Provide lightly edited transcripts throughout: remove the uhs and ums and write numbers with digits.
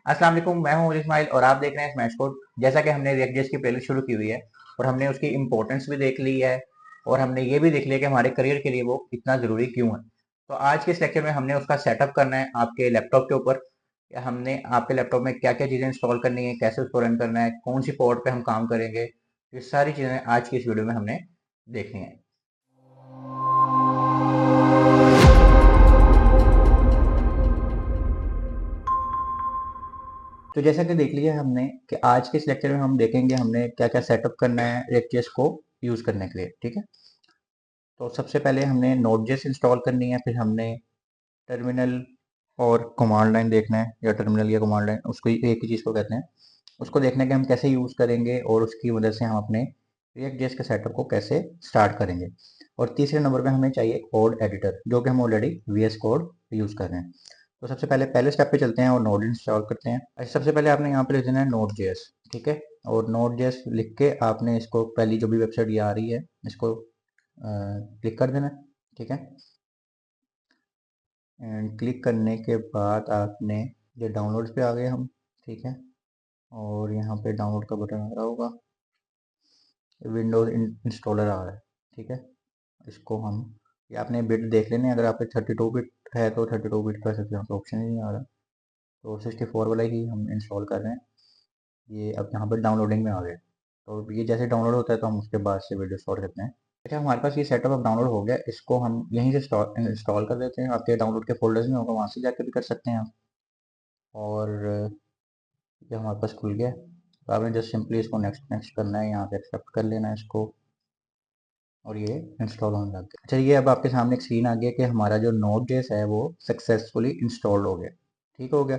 अस्सलाम वालेकुम, मैं हूं इस्माइल और आप देख रहे हैं स्मैश कोड। जैसा कि हमने रिएक्ट जेएस की प्लेलिस्ट शुरू की हुई है और हमने उसकी इंपॉर्टेंस भी देख ली है और हमने ये भी देख लिया कि हमारे करियर के लिए वो इतना ज़रूरी क्यों है। तो आज के इस लेक्चर में हमने उसका सेटअप करना है आपके लैपटॉप के ऊपर। या हमने आपके लैपटॉप में क्या क्या चीज़ें इंस्टॉल करनी है, कैसे उसको रन करना है, कौन सी पोर्ट पे हम काम करेंगे, ये सारी चीज़ें आज की इस वीडियो में हमने देखनी है। तो जैसा कि देख लिया हमने कि आज के इस लेक्चर में हम देखेंगे हमने क्या क्या सेटअप करना है रिएक्ट जेएस को यूज़ करने के लिए। ठीक है, तो सबसे पहले हमने नोड.जेएस इंस्टॉल करनी है, फिर हमने टर्मिनल और कमांड लाइन देखना है, या टर्मिनल या कमांड लाइन उसको एक ही चीज़ को कहते हैं। उसको देखने के हम कैसे यूज़ करेंगे और उसकी मदद से हम अपने रिएक्ट जेएस के सेटअप को कैसे स्टार्ट करेंगे। और तीसरे नंबर पे हमें चाहिए कोड एडिटर, जो कि हम ऑलरेडी वीएस कोड यूज़ कर रहे हैं। तो सबसे पहले स्टेप पे चलते हैं और नोड इंस्टॉल करते हैं। अच्छा, सबसे पहले आपने यहाँ पे लिख देना है नोड.जेएस। ठीक है, और नोड.जेएस लिख के आपने इसको पहली जो भी वेबसाइट ये आ रही है इसको क्लिक कर देना। ठीक है, एंड क्लिक करने के बाद आपने ये डाउनलोड्स पे आ गए हम। ठीक है, और यहाँ पे डाउनलोड का बटन आ रहा होगा, विंडोज इंस्टॉलर आ रहा है। ठीक है, इसको हम ये आपने बिट देख लेने, अगर आपके 32 बिट है तो 32 बिट कर सकते हैं, तो ऑप्शन ही नहीं आ रहा, तो 64 वाला ही हम इंस्टॉल कर रहे हैं। ये अब यहाँ पर डाउनलोडिंग में आ गया, तो ये जैसे डाउनलोड होता है तो हम उसके बाद से वीडियो स्टोर करते हैं। अच्छा, हमारे पास ये सेटअप अब डाउनलोड हो गया, इसको हम यहीं से इंस्टॉल कर देते हैं। आपके डाउनलोड के फोल्डर्स में होगा, वहाँ से जाकर भी कर सकते हैं आप। और ये हमारे पास खुल गया, तो आपने जस्ट सिंपली इसको नेक्स्ट नेक्स्ट करना है, यहाँ पे एक्सेप्ट कर लेना है इसको, और ये इंस्टॉल होने लग गया। अच्छा, ये अब आपके सामने एक स्क्रीन आ गया कि हमारा जो नोड.जेएस है वो सक्सेसफुली इंस्टॉल्ड हो गया। ठीक हो गया,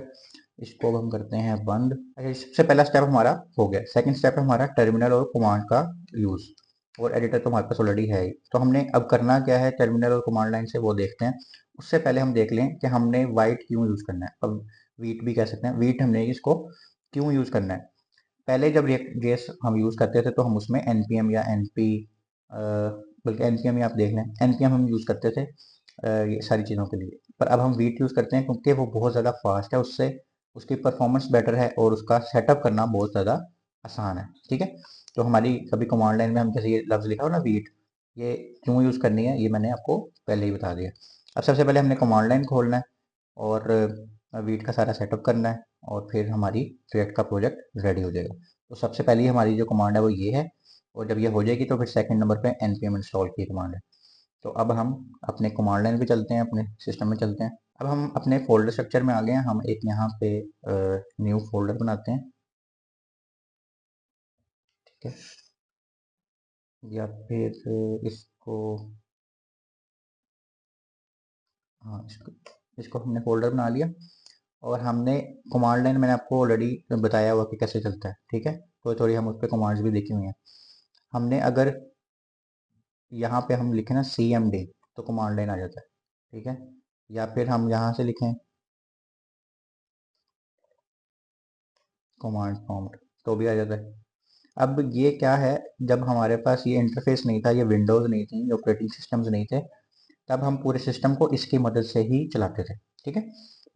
इसको अब हम करते हैं बंद। अच्छा, सबसे पहला स्टेप हमारा हो गया। सेकंड स्टेप है हमारा टर्मिनल और कमांड का यूज़, और एडिटर तो हमारे पास ऑलरेडी है ही। तो हमने अब करना क्या है, टर्मिनल और कमांड लाइन से वो देखते हैं। उससे पहले हम देख लें कि हमने वाइट क्यों यूज़ करना है। अब वीट भी कह सकते हैं, वीट हमने इसको क्यों यूज़ करना है। पहले जब रिएक्ट जेएस हम यूज़ करते थे तो हम उसमें npm या np, बल्कि npm ही आप देख लें, npm हम यूज़ करते थे ये सारी चीज़ों के लिए। पर अब हम वीट यूज़ करते हैं क्योंकि वो बहुत ज़्यादा फास्ट है, उससे उसकी परफॉर्मेंस बेटर है और उसका सेटअप करना बहुत ज़्यादा आसान है। ठीक है, तो हमारी कभी कमांड लाइन में हम जैसे ये लफ्ज़ लिखा हो ना वीट, ये क्यों यूज़ करनी है ये मैंने आपको पहले ही बता दिया। अब सबसे पहले हमने कमांड लाइन खोलना है और वीट का सारा सेटअप करना है, और फिर हमारी रिएक्ट का प्रोजेक्ट रेडी हो जाएगा। तो सबसे पहली हमारी जो कमांड है वो ये है, और जब ये हो जाएगी तो फिर सेकंड नंबर पे npm इंस्टॉल की कमांड है। तो अब हम अपने कमांड लाइन पे चलते हैं, अपने सिस्टम में चलते हैं। अब हम अपने फोल्डर स्ट्रक्चर में आ गए हैं, हम एक यहाँ पे न्यू फोल्डर बनाते हैं। ठीक है, या फिर इसको, हाँ इसको हमने फोल्डर बना लिया, और हमने कमांड लाइन मैंने आपको ऑलरेडी बताया हुआ कि कैसे चलता है। ठीक है, तो थोड़ी हम उस पर कमांड्स भी देखी हुई हैं। हमने अगर यहाँ पे हम लिखें ना cmd, तो कमांड लाइन आ जाता है। ठीक है, या फिर हम यहाँ से लिखें कमांड प्रॉम्प्ट, तो भी आ जाता है। अब ये क्या है, जब हमारे पास ये इंटरफेस नहीं था, ये विंडोज़ नहीं थी, ऑपरेटिंग सिस्टम्स नहीं थे, तब हम पूरे सिस्टम को इसकी मदद से ही चलाते थे। ठीक है,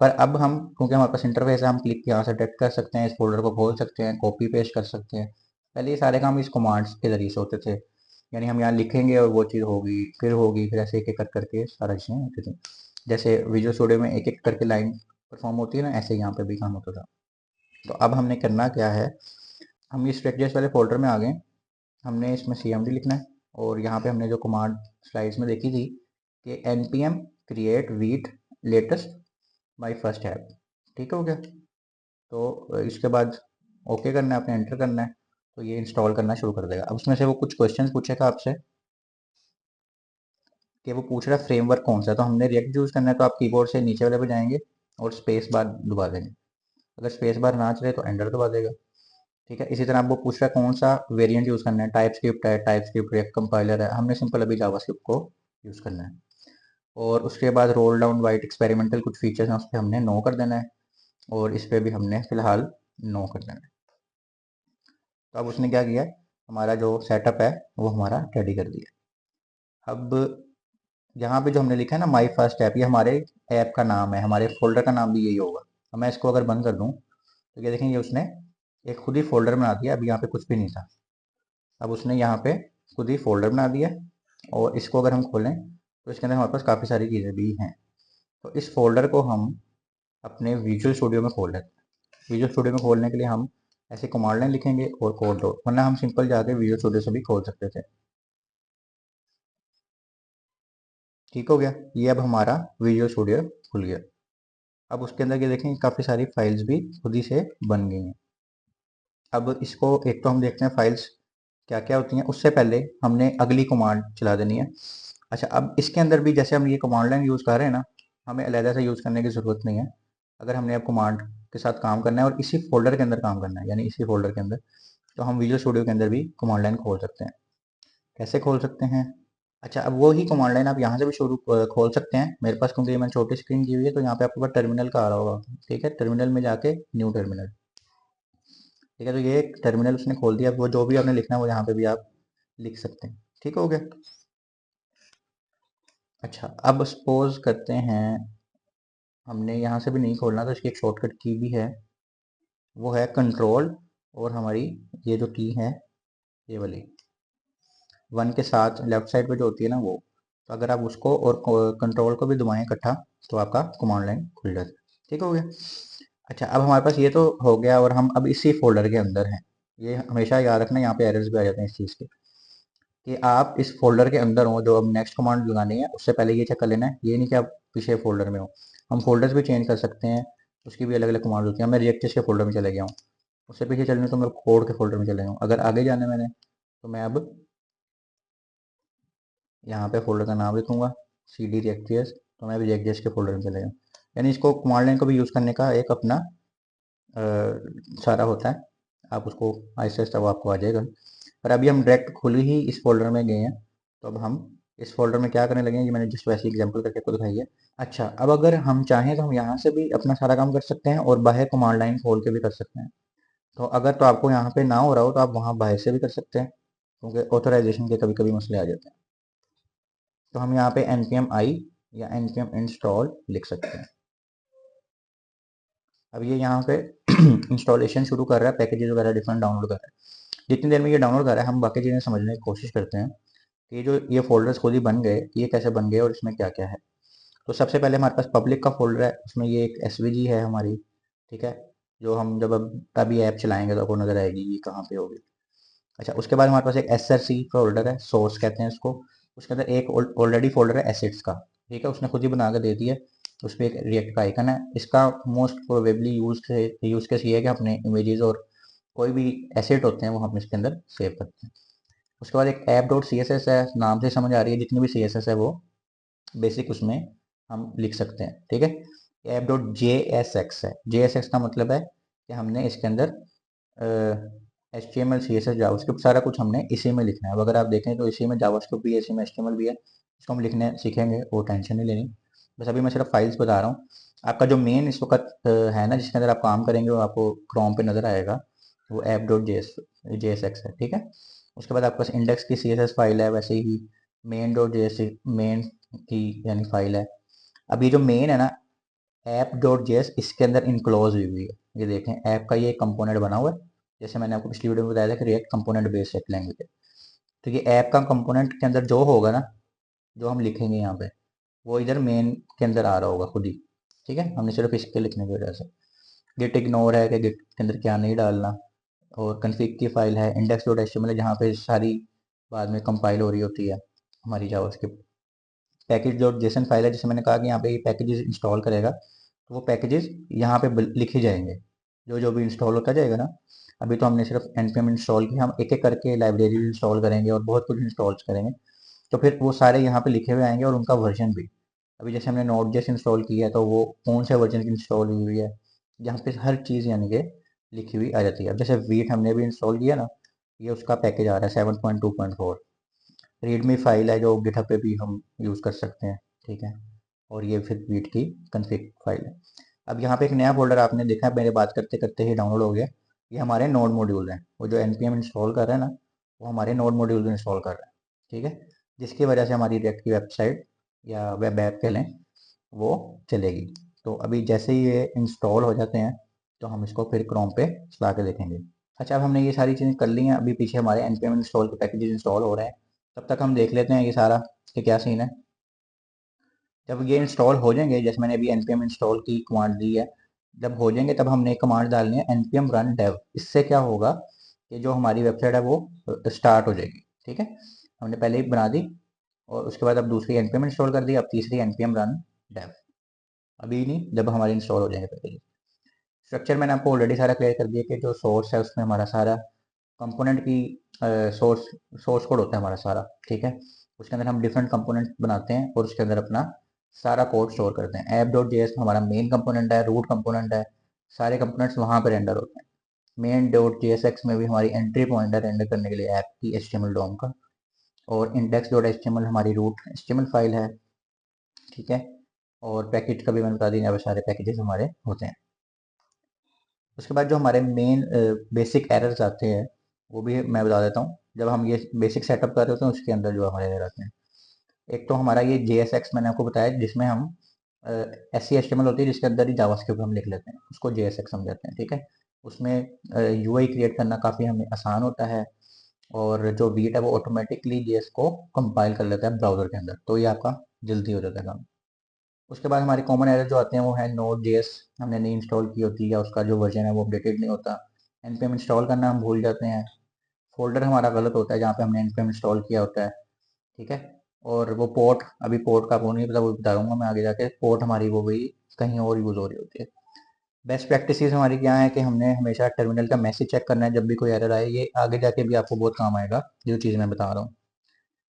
पर अब हम, क्योंकि हमारे पास इंटरफेस है, हम क्लिक यहाँ से टेक्ट कर सकते हैं, इस फोल्डर को खोल सकते हैं, कॉपी पेस्ट कर सकते हैं। पहले ये सारे काम इस कमांड्स के जरिए से होते थे, यानी हम यहाँ लिखेंगे और वो चीज़ होगी, फिर ऐसे एक एक कर करके सारा चीज़ें होती थी। जैसे विजुअल स्टूडियो में एक एक करके लाइन परफॉर्म होती है ना, ऐसे यहाँ पे भी काम होता था। तो अब हमने करना क्या है, हम इस रेक्जेस वाले फोल्डर में आ गए, हमने इसमें cmd लिखना है, और यहाँ पे हमने जो कमांड स्लाइड्स में देखी थी कि npm create wheat latest by first app. ठीक हो गया, तो इसके बाद ओके करना है, आपने एंटर करना है, तो ये इंस्टॉल करना शुरू कर देगा। अब उसमें से वो कुछ क्वेश्चंस पूछेगा आपसे कि वो पूछ रहा है फ्रेमवर्क कौन सा है। तो हमने रिएक्ट यूज़ करना है, तो आप कीबोर्ड से नीचे वाले पे जाएंगे और स्पेस बार दबा देंगे। अगर स्पेस बार ना चले तो एंटर दबा देगा। ठीक है, इसी तरह आपको पूछ रहा है कौन सा वेरिएंट यूज़ करना है, टाइप स्क्रिप्ट है, टाइप स्क्रिप्ट रिएक्ट कंपाइलर है, हमने सिंपल अभी जावास्क्रिप्ट को यूज़ करना है। और उसके बाद रोल डाउन वाइट एक्सपेरिमेंटल कुछ फीचर्स हैं, उस पर हमने नो कर देना है, और इस पर भी हमने फिलहाल नो कर देना है। तो अब उसने क्या किया, हमारा जो सेटअप है वो हमारा रेडी कर दिया। अब यहाँ पे जो हमने लिखा है ना माई फर्स्ट ऐप, ये हमारे ऐप का नाम है, हमारे फोल्डर का नाम भी यही होगा। अब मैं इसको अगर बंद कर दूँ तो ये देखें, ये उसने एक खुद ही फोल्डर बना दिया। अभी यहाँ पे कुछ भी नहीं था, अब उसने यहाँ पे खुद ही फोल्डर बना दिया। और इसको अगर हम खोलें तो इसके अंदर हमारे पास काफ़ी सारी चीज़ें भी हैं। तो इस फोल्डर को हम अपने विजुअल स्टूडियो में खोल लेते हैं। विजुअल स्टूडियो में खोलने के लिए हम ऐसे कमांड लाइन लिखेंगे और कोड डॉट, वरना हम सिंपल जाके विजुअल स्टूडियो से भी खोल सकते थे। ठीक हो गया, ये अब हमारा विजुअल स्टूडियो खुल गया। अब उसके अंदर ये देखें, काफ़ी सारी फाइल्स भी खुद ही से बन गई हैं। अब इसको एक तो हम देखते हैं फाइल्स क्या क्या होती हैं, उससे पहले हमने अगली कमांड चला देनी है। अच्छा, अब इसके अंदर भी जैसे हम ये कमांड लाइन यूज़ कर रहे हैं ना, हमें अलहदा से यूज़ करने की ज़रूरत नहीं है। अगर हमने अब कमांड के साथ काम करना है और इसी फोल्डर के अंदर काम करना है, यानी इसी फोल्डर के अंदर, तो हम विजुअल स्टूडियो के अंदर भी कमांड लाइन खोल सकते हैं। कैसे खोल सकते हैं? अच्छा, अब वो ही कमांड लाइन आप यहाँ से भी खोल सकते हैं। मेरे पास क्योंकि मैंने छोटी स्क्रीन की हुई है, तो यहाँ पे आपके पास टर्मिनल का आ रहा होगा। ठीक है, टर्मिनल में जाके न्यू टर्मिनल। ठीक है, तो ये टर्मिनल उसने खोल दिया। वो जो भी आपने लिखना है वो यहाँ पे भी आप लिख सकते हैं। ठीक हो गया। अच्छा, अब सपोज करते हैं हमने यहाँ से भी नहीं खोलना, तो इसकी एक शॉर्टकट की भी है, वो है कंट्रोल और हमारी ये जो की है ये वाली 1 के साथ लेफ्ट साइड पे जो होती है ना, वो। तो अगर आप उसको और कंट्रोल को भी दबाएं इकट्ठा, तो आपका कमांड लाइन खुल जाता है। ठीक हो गया। अच्छा, अब हमारे पास ये तो हो गया और हम अब इसी फोल्डर के अंदर हैं। ये हमेशा याद रखना, यहाँ पे एरर्स भी आ जाते हैं इस चीज़ के, कि आप इस फोल्डर के अंदर हो। जो अब नेक्स्ट कमांड लगानी है उससे पहले ये चेक कर लेना है, ये नहीं कि आप पीछे फोल्डर में हो। हम फोल्डर्स भी चेंज कर सकते हैं, उसकी भी अलग अलग कमांड होती है। मैं रिएक्टिव के फोल्डर में चले गया हूँ, उससे पीछे चलने तो मैं कोड के फोल्डर में चले गया हूँ। अगर आगे जाना है मैंने, तो मैं अब यहाँ पे फोल्डर का नाम लिखूंगा सी डी रिएक्ट, तो मैं भी रिएक्ट के फोल्डर में चले गया। यानी इसको कमांड लाइन को भी यूज़ करने का एक अपना सारा होता है। आप उसको आहिस्ता आहिस्ता वो आपको आ जाएगा। पर अभी हम डायरेक्ट खुल ही इस फोल्डर में गए हैं, तो अब हम इस फोल्डर में क्या करने लगे हैं, ये मैंने जस्ट वैसे एग्जांपल करके आपको दिखाई है। अच्छा, अब अगर हम चाहें तो हम यहाँ से भी अपना सारा काम कर सकते हैं और बाहर कमांड लाइन खोल के भी कर सकते हैं। तो अगर तो आपको यहाँ पे ना हो रहा हो तो आप वहाँ बाहर से भी कर सकते हैं, क्योंकि ऑथराइजेशन के कभी कभी मसले आ जाते हैं। तो हम यहाँ पे npm i या npm install लिख सकते हैं। अब ये यहाँ पे इंस्टॉलेशन शुरू कर रहा है, पैकेजेस वगैरह डिफरेंट डाउनलोड कर रहा है। जितनी देर में ये डाउनलोड कर रहा है, हम बाकी चीज़ें समझने की कोशिश करते हैं कि जो ये फोल्डर्स खुद ही बन गए, ये कैसे बन गए और इसमें क्या क्या है। तो सबसे पहले हमारे पास पब्लिक का फोल्डर है, उसमें ये एक एसवीजी है हमारी। ठीक है, जो हम जब अब अभी ऐप चलाएंगे तो आपको नजर आएगी ये कहाँ पे होगी। अच्छा, उसके बाद हमारे पास एक SRC फोल्डर है, सोर्स कहते हैं उसको। उसके अंदर एक ऑलरेडी फोल्डर है एसेट्स का। ठीक है, उसने खुद ही बना के दे दिया। उस पर एक रिएक्ट का आइकन है। इसका मोस्ट प्रोबेबली यूज केस ये है कि अपने इमेजेस और कोई भी एसेट होते हैं वो हम इसके अंदर सेव करते हैं। उसके बाद एक app dot C S S है, नाम से समझ आ रही है, जितनी भी सी एस एस है वो बेसिक उसमें हम लिख सकते हैं। ठीक है, app dot J S X है। जे एस एक्स का मतलब है कि हमने इसके अंदर HTML CSS जावास्क्रिप्ट सारा कुछ हमने इसी में लिखना है। अब अगर आप देखें तो इसी में जावास्क्रिप्ट भी है, इसी में HTML भी है। इसको हम लिखने सीखेंगे, वो टेंशन नहीं लेनी। बस अभी मैं सिर्फ फाइल्स बता रहा हूँ। आपका जो मेन इस वक्त है ना, जिसके अंदर आप काम करेंगे, वो आपको क्रोम पे नज़र आएगा, वो app dot J S X है। ठीक है, उसके बाद आपके पास इंडेक्स की CSS फाइल है, वैसे ही main dot J S main की यानी फाइल है। अब ये जो मेन है ना, ऐप डॉट जेएस, इसके अंदर इनक्लोज हुई है। ये देखें, ऐप का ये कंपोनेंट बना हुआ है। जैसे मैंने आपको पिछली वीडियो में बताया था कि react component based set language है। तो ये ऐप का कंपोनेंट के अंदर जो होगा ना, जो हम लिखेंगे यहाँ पे, वो इधर मेन के अंदर आ रहा होगा खुद ही। ठीक है, हमने सिर्फ इसके लिखने की वजह से गिट इग्नोर है कि गिट के अंदर क्या नहीं डालना। और कन्फिग की फाइल है इंडेक्स डॉट एचटीएमएल, जहाँ पे सारी बाद में कंपाइल हो रही होती है हमारी JavaScript. Package dot JSON file है, जैसे मैंने कहा कि यहाँ पे ये पैकेजेस इंस्टॉल करेगा, तो वो पैकेजेस यहाँ पे लिखे जाएंगे, जो जो भी इंस्टॉल होता जाएगा ना। अभी तो हमने सिर्फ npm इंस्टॉल किया, हम एक एक करके लाइब्रेरी इंस्टॉल करेंगे और बहुत कुछ इंस्टॉल करेंगे। तो फिर वो सारे यहाँ पे लिखे हुए आएंगे और उनका वर्जन भी। अभी जैसे हमने Node.js इंस्टॉल किया है, तो वो कौन से वर्जन की इंस्टॉल हुई हुई है, यहाँ पे हर चीज़ यानी कि लिखी हुई आ जाती है। अब जैसे वीट हमने भी इंस्टॉल किया ना, ये उसका पैकेज आ रहा है 7.2.4। रीडमी फाइल है जो गिटहब पे भी हम यूज़ कर सकते हैं। ठीक है, और ये फिर वीट की कन्फिग फाइल है। अब यहाँ पे एक नया फोल्डर आपने देखा, मेरे बात करते करते ही डाउनलोड हो गया। ये हमारे नोड मॉड्यूल हैं, वो जो npm इंस्टॉल कर रहा है ना, वो हमारे नोड मॉड्यूल इंस्टॉल कर रहा है। ठीक है, जिसकी वजह से हमारी रिएक्ट की वेबसाइट या वेब ऐप कह लें, वो चलेगी। तो अभी जैसे ही ये इंस्टॉल हो जाते हैं, तो हम इसको फिर क्रोम पे चला के देखेंगे। अच्छा, अब हमने ये सारी चीज़ें कर ली हैं, अभी पीछे हमारे npm इंस्टॉल के पैकेजेस इंस्टॉल हो रहे हैं। तब तक हम देख लेते हैं ये सारा कि क्या सीन है। जब ये इंस्टॉल हो जाएंगे, जैसे मैंने अभी npm इंस्टॉल की कमांड दी है, जब हो जाएंगे तब हमने कमांड डालनी है npm run dev। इससे क्या होगा कि जो हमारी वेबसाइट है वो स्टार्ट हो जाएगी। ठीक है, हमने पहले ही बना दी और उसके बाद अब दूसरी npm इंस्टॉल कर दी, अब तीसरी npm run dev। अभी नहीं, जब हमारे इंस्टॉल हो जाएंगे पैकेज। स्ट्रक्चर मैंने आपको ऑलरेडी सारा क्लियर कर दिया कि जो सोर्स है उसमें हमारा सारा कंपोनेंट की सोर्स सोर्स कोड होता है हमारा सारा। ठीक है, उसके अंदर हम डिफरेंट कंपोनेंट बनाते हैं और उसके अंदर अपना सारा कोड स्टोर करते हैं। ऐप डॉट जेएस हमारा मेन कंपोनेंट है, रूट कंपोनेंट है, सारे कंपोनेंट्स वहाँ पर रेंडर होते हैं। मेन डॉट जेएसएक्स में भी हमारी एंट्री पॉइंट है रेंडर करने के लिए ऐप की एचटीएमएल डॉम का। और इंडेक्स डॉट एचटीएमएल हमारी रूट एचटीएमएल फाइल है। ठीक है, और पैकेज का भी मैंने बता दिया, सारे पैकेजेस हमारे होते हैं। उसके बाद जो हमारे मेन बेसिक एरर्स आते हैं वो भी मैं बता देता हूँ। जब हम ये बेसिक सेटअप कर रहे होते हैं उसके अंदर जो हमारे एरर आते हैं, एक तो हमारा ये JSX मैंने आपको बताया, जिसमें हम ऐसी HTML होती है जिसके अंदर ही जावास्क्रिप्ट हम लिख लेते हैं, उसको JSX समझाते हैं। ठीक है, उसमें UI क्रिएट करना काफ़ी हमें आसान होता है और जो वीट है वो ऑटोमेटिकली JS को कंपाइल कर लेता है ब्राउजर के अंदर, तो ये आपका जल्दी हो जाता है काम। उसके बाद हमारे कॉमन एरर जो आते हैं वो है नोड जेएस हमने नहीं इंस्टॉल की होती या उसका जो वर्जन है वो अपडेटेड नहीं होता। npm इंस्टॉल करना हम भूल जाते हैं, फोल्डर हमारा गलत होता है जहाँ पे हमने npm इंस्टॉल किया होता है। ठीक है, और वो पोर्ट, अभी पोर्ट का आपको नहीं पता, वो बता दूंगा मैं आगे जाके। पोर्ट हमारी वो भी कहीं और यूज़ हो रही होती है। बेस्ट प्रैक्टिसेस हमारी क्या है कि हमने हमेशा टर्मिनल का मैसेज चेक करना है जब भी कोई एरर आए। ये आगे जाके भी आपको बहुत काम आएगा जो चीज़ मैं बता रहा हूँ।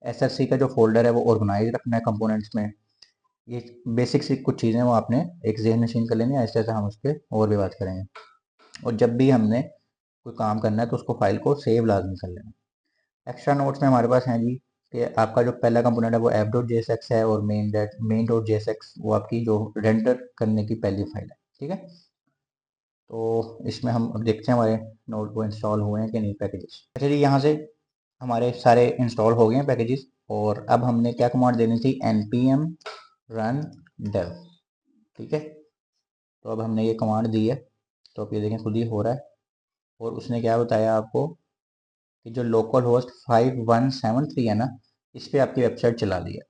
SFC का जो फोल्डर है वो ऑर्गेनाइज रखना है कंपोनेंट्स में। ये बेसिक सी कुछ चीज़ें वो आपने एक ज़हन नशीन कर लेनी है, ऐसे ऐसे हम उस पर और भी बात करेंगे। और जब भी हमने कोई काम करना है तो उसको फाइल को सेव लाजमी कर लेना। एक्स्ट्रा नोट्स में हमारे पास हैं जी कि आपका जो पहला कंपोनेंट है वो ऐप डॉट जेएसएक्स है और मेन डॉट जेएसएक्स वो आपकी जो रेंडर करने की पहली फाइल है। ठीक है, तो इसमें हम अब देखते हैं हमारे नोट को इंस्टॉल हुए हैं कि नहीं पैकेजेस। अच्छा जी, यहाँ से हमारे सारे इंस्टॉल हो गए हैं पैकेजेस और अब हमने क्या कमांड देनी थी, npm run dev। ठीक है, तो अब हमने ये कमांड दी है, तो अब ये देखें खुद ही हो रहा है। और उसने क्या बताया आपको कि जो लोकल होस्ट 5173 है ना, इस पर आपकी वेबसाइट चला दी है।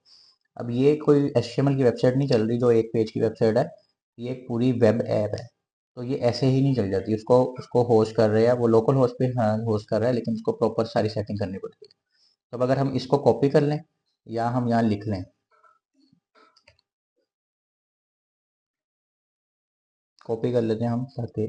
अब ये कोई HTML की वेबसाइट नहीं चल रही जो एक पेज की वेबसाइट है, ये एक पूरी वेब ऐप है। तो ये ऐसे ही नहीं चल जाती, उसको उसको होस्ट कर रहे हैं वो लोकल होस्ट पे, हाँ होस्ट कर रहा है, लेकिन उसको प्रॉपर सारी सेटिंग करनी पड़ती है। तो अब अगर हम इसको कॉपी कर लें या हम यहाँ लिख लें, कॉपी कर लेते हैं हम ताकि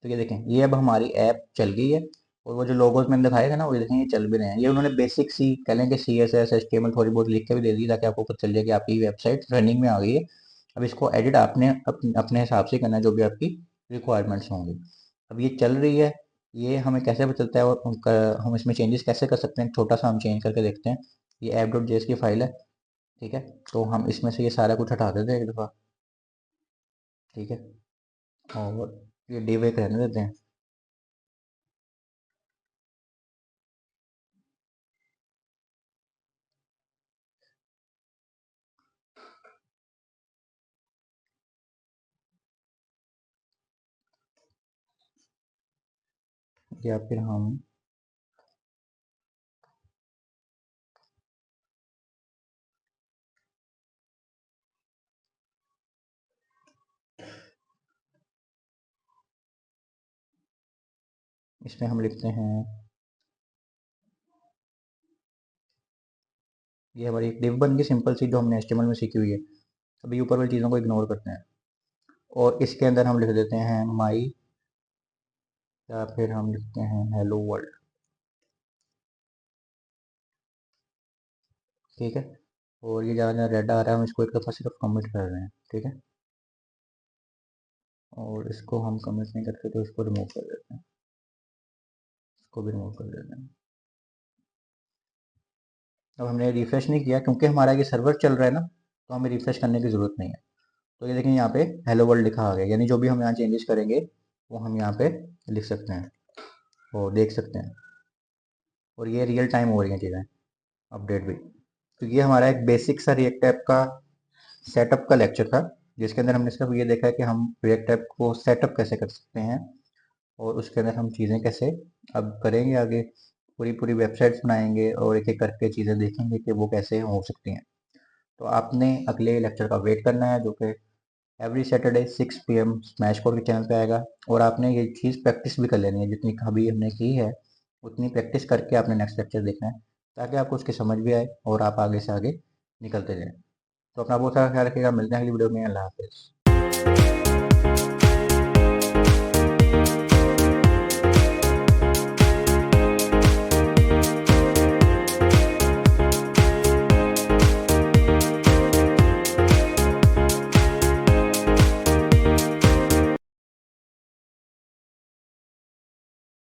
तो ये देखें ये अब हमारी ऐप चल गई है। और वो जो लोगोस मैंने दिखाए थे ना वो ये देखें ये चल भी रहे हैं। ये उन्होंने बेसिक सी कह लें कि CSS HTML थोड़ी बहुत लिख के भी दे दी ताकि आपको पता चल जाए कि आपकी वेबसाइट रनिंग में आ गई है। अब इसको एडिट आपने अपने हिसाब से करना है जो भी आपकी रिक्वायरमेंट्स होंगी। अब ये चल रही है, ये हमें कैसे पता चलता है और हम इसमें चेंजेस कैसे कर सकते हैं, छोटा सा हम चेंज करके देखते हैं। ये ऐप डॉट जेएस की फाइल है। ठीक है, तो हम इसमें से ये सारा कुछ हटा देते हैं एक दफ़ा। ठीक है, और ये डिव एक रहने देते हैं। या फिर हम इसमें हम लिखते हैं, ये हमारी एक div बन गई सिंपल सी जो हमने HTML में सीखी हुई है। अभी ऊपर वाली चीज़ों को इग्नोर करते हैं और इसके अंदर हम लिख देते हैं माई, या फिर हम लिखते हैं हेलो वर्ल्ड। ठीक है, और ये ज़्यादा रेड आ रहा है, हम इसको एक दफ़ा सिर्फ कमिट कर रहे हैं। ठीक है, और इसको हम कमिट नहीं करते तो इसको रिमूव कर देते हैं, इसको भी रिमूव कर देते हैं। अब हमने रिफ्रेश नहीं किया क्योंकि हमारा ये सर्वर चल रहा है ना, तो हमें रिफ्रेश करने की ज़रूरत नहीं है। तो ये देखें यहाँ पे हेलो वर्ल्ड लिखा आ गया, यानी जो भी हम यहाँ चेंजेस करेंगे वो हम यहाँ पे लिख सकते हैं। वो देख सकते हैं। और ये रियल टाइम हो रही हैं चीज़ें, अपडेट भी। तो ये हमारा एक बेसिक सा रिएक्ट ऐप का सेटअप का लेक्चर था, जिसके अंदर हमने सिर्फ ये देखा है कि हम रिएक्ट ऐप को सेटअप कैसे कर सकते हैं और उसके अंदर हम चीज़ें कैसे अब करेंगे आगे। पूरी पूरी वेबसाइट्स बनाएंगे और एक एक करके चीज़ें देखेंगे कि वो कैसे हो सकती हैं। तो आपने अगले लेक्चर का वेट करना है, जो कि every Saturday 6 PM smash code के चैनल पे आएगा। और आपने ये चीज़ प्रैक्टिस भी कर लेनी है, जितनी अभी हमने की है उतनी प्रैक्टिस करके आपने नेक्स्ट लेक्चर देखना है, ताकि आपको उसकी समझ भी आए और आप आगे से आगे निकलते जाएँ। तो अपना बहुत सारा ख्याल रखिएगा, मिलते हैं अगली वीडियो में। अल्लाह हाफ़िज़।